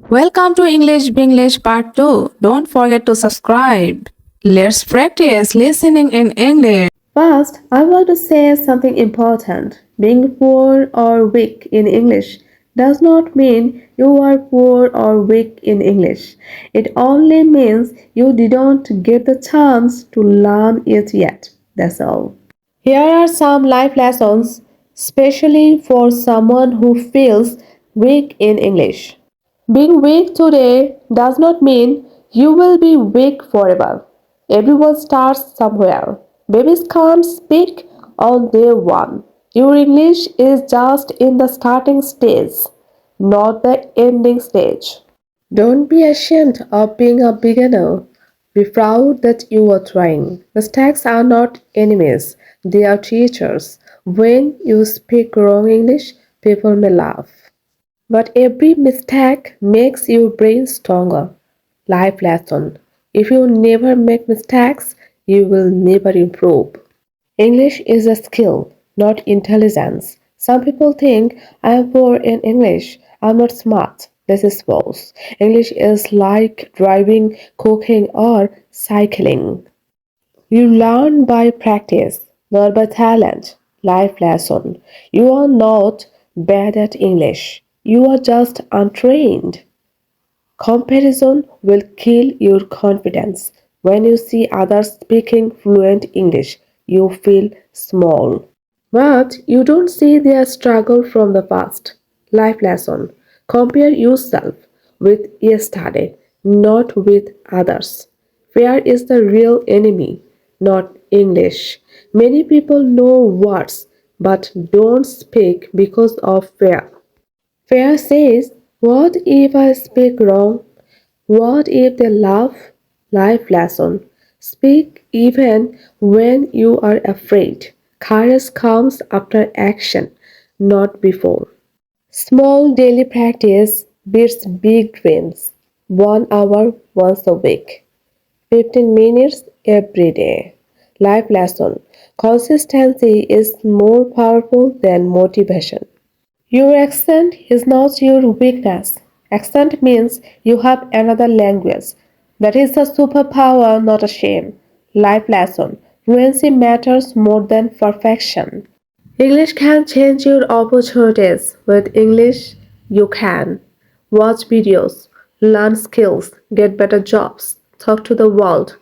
Welcome to English Binglish Part 2. Don't forget to subscribe. Let's practice listening in English. First, I want to say something important. Being poor or weak in English does not mean you are poor or weak in English. It only means you didn't get the chance to learn it yet. That's all. Here are some life lessons, especially for someone who feels weak in English. Being weak today does not mean you will be weak forever. Everyone starts somewhere. Babies can't speak on day one. Your English is just in the starting stage, not the ending stage. Don't be ashamed of being a beginner. Be proud that you are trying. Mistakes are not enemies, they are teachers. When you speak wrong English, people may laugh. But every mistake makes your brain stronger. Life lesson. If you never make mistakes, you will never improve. English is a skill, not intelligence. Some people think I am poor in English. I'm not smart. This is false. English is like driving, cooking, or cycling. You learn by practice, not by talent. Life lesson. You are not bad at English. You are just untrained. Comparison will kill your confidence. When you see others speaking fluent English, you feel small. But you don't see their struggle from the past. Life lesson. Compare yourself with yesterday, not with others. Fear is the real enemy, not English. Many people know words but don't speak because of fear. Fear says, what if I speak wrong? What if they laugh? Life lesson. Speak even when you are afraid. Courage comes after action, not before. Small daily practice beats big dreams. 1 hour once a week. 15 minutes every day. Life lesson. Consistency is more powerful than motivation. Your accent is not your weakness. Accent means you have another language. That is a superpower, not a shame. Life lesson. Fluency matters more than perfection. English can change your opportunities. With English, you can. Watch videos, learn skills, get better jobs, talk to the world.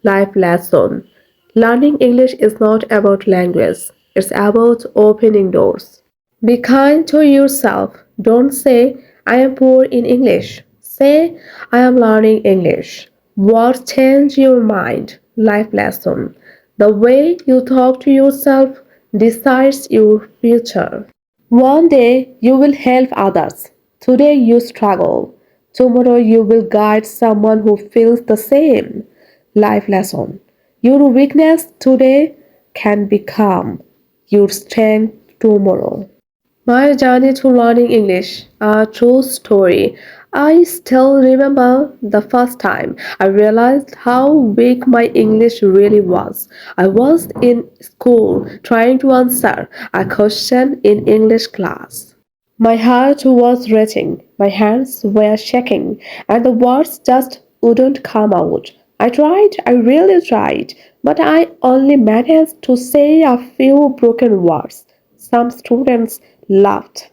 Life lesson. Learning English is not about language, it's about opening doors. Be kind to yourself. Don't say, I am poor in English. Say, I am learning English. Words change your mind. Life lesson. The way you talk to yourself decides your future. One day you will help others. Today you struggle. Tomorrow you will guide someone who feels the same. Life lesson. Your weakness today can become your strength tomorrow. My journey to learning English, a true story. I still remember the first time I realized how weak my English really was. I was in school trying to answer a question in English class. My heart was racing, my hands were shaking, and the words just wouldn't come out. I really tried, but I only managed to say a few broken words. Some students laughed.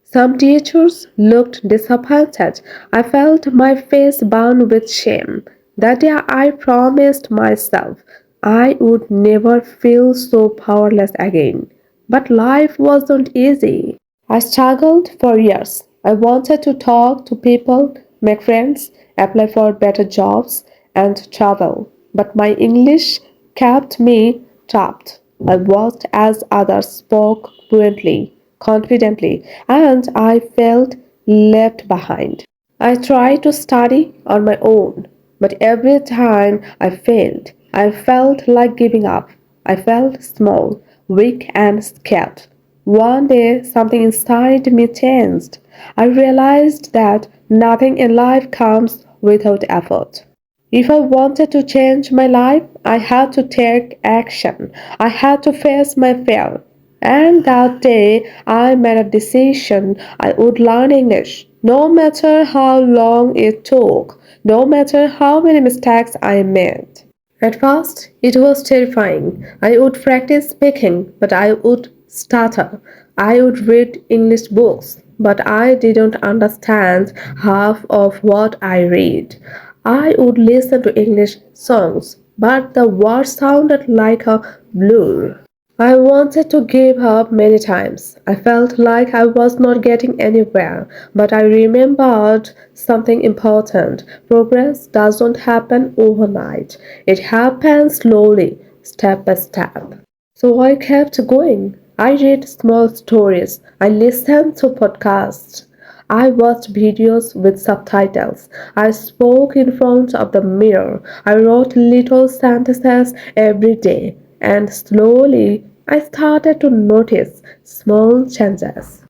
Some teachers looked disappointed. I felt my face burn with shame. That day I promised myself I would never feel so powerless again. But life wasn't easy. I struggled for years. I wanted to talk to people, make friends, apply for better jobs, and travel. But my English kept me trapped. I watched as others spoke fluently, confidently, and I felt left behind. I tried to study on my own, but every time I failed, I felt like giving up. I felt small, weak, and scared. One day, something inside me changed. I realized that nothing in life comes without effort. If I wanted to change my life, I had to take action. I had to face my fear. And that day, I made a decision I would learn English. no matter how long it took, no matter how many mistakes I made. At first, it was terrifying. I would practice speaking, but I would stutter. I would read English books, but I didn't understand half of what I read. I would listen to English songs, but the words sounded like a blur. I wanted to give up many times. I felt like I was not getting anywhere, but I remembered something important. Progress doesn't happen overnight, it happens slowly, step by step. So I kept going. I read small stories, I listened to podcasts. I watched videos with subtitles. I spoke in front of the mirror. I wrote little sentences every day. And slowly, I started to notice small changes.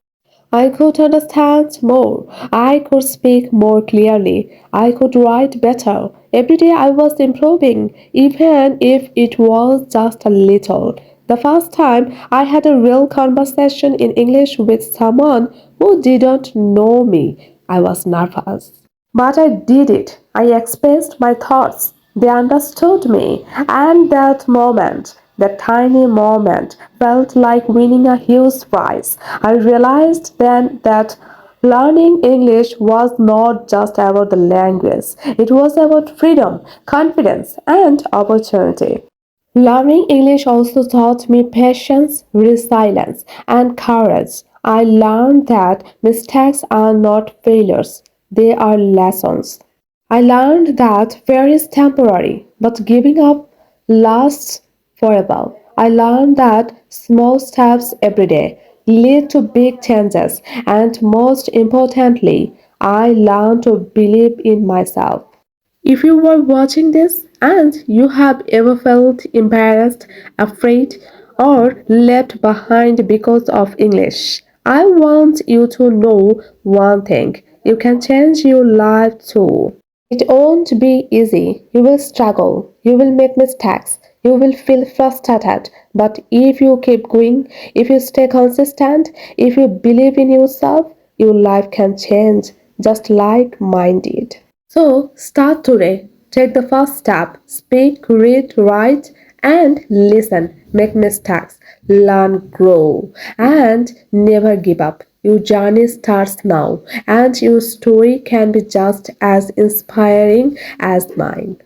I could understand more. I could speak more clearly. I could write better. Every day I was improving, even if it was just a little. The first time I had a real conversation in English with someone who didn't know me, I was nervous. But I did it. I expressed my thoughts. They understood me. And that moment, that tiny moment, felt like winning a huge prize. I realized then that learning English was not just about the language, it was about freedom, confidence, and opportunity. Learning English also taught me patience, resilience, and courage. I learned that mistakes are not failures, they are lessons. I learned that fear is temporary, but giving up lasts forever. I learned that small steps every day lead to big changes, and most importantly, I learned to believe in myself. If you were watching this and you have ever felt embarrassed, afraid, or left behind because of English, I want you to know one thing. You can change your life too. It won't be easy. You will struggle. You will make mistakes. You will feel frustrated. But if you keep going, if you stay consistent, if you believe in yourself, your life can change just like mine did. So start today. Take the first step. Speak, read, write, and listen. Make mistakes. Learn, grow, and never give up. Your journey starts now, and your story can be just as inspiring as mine.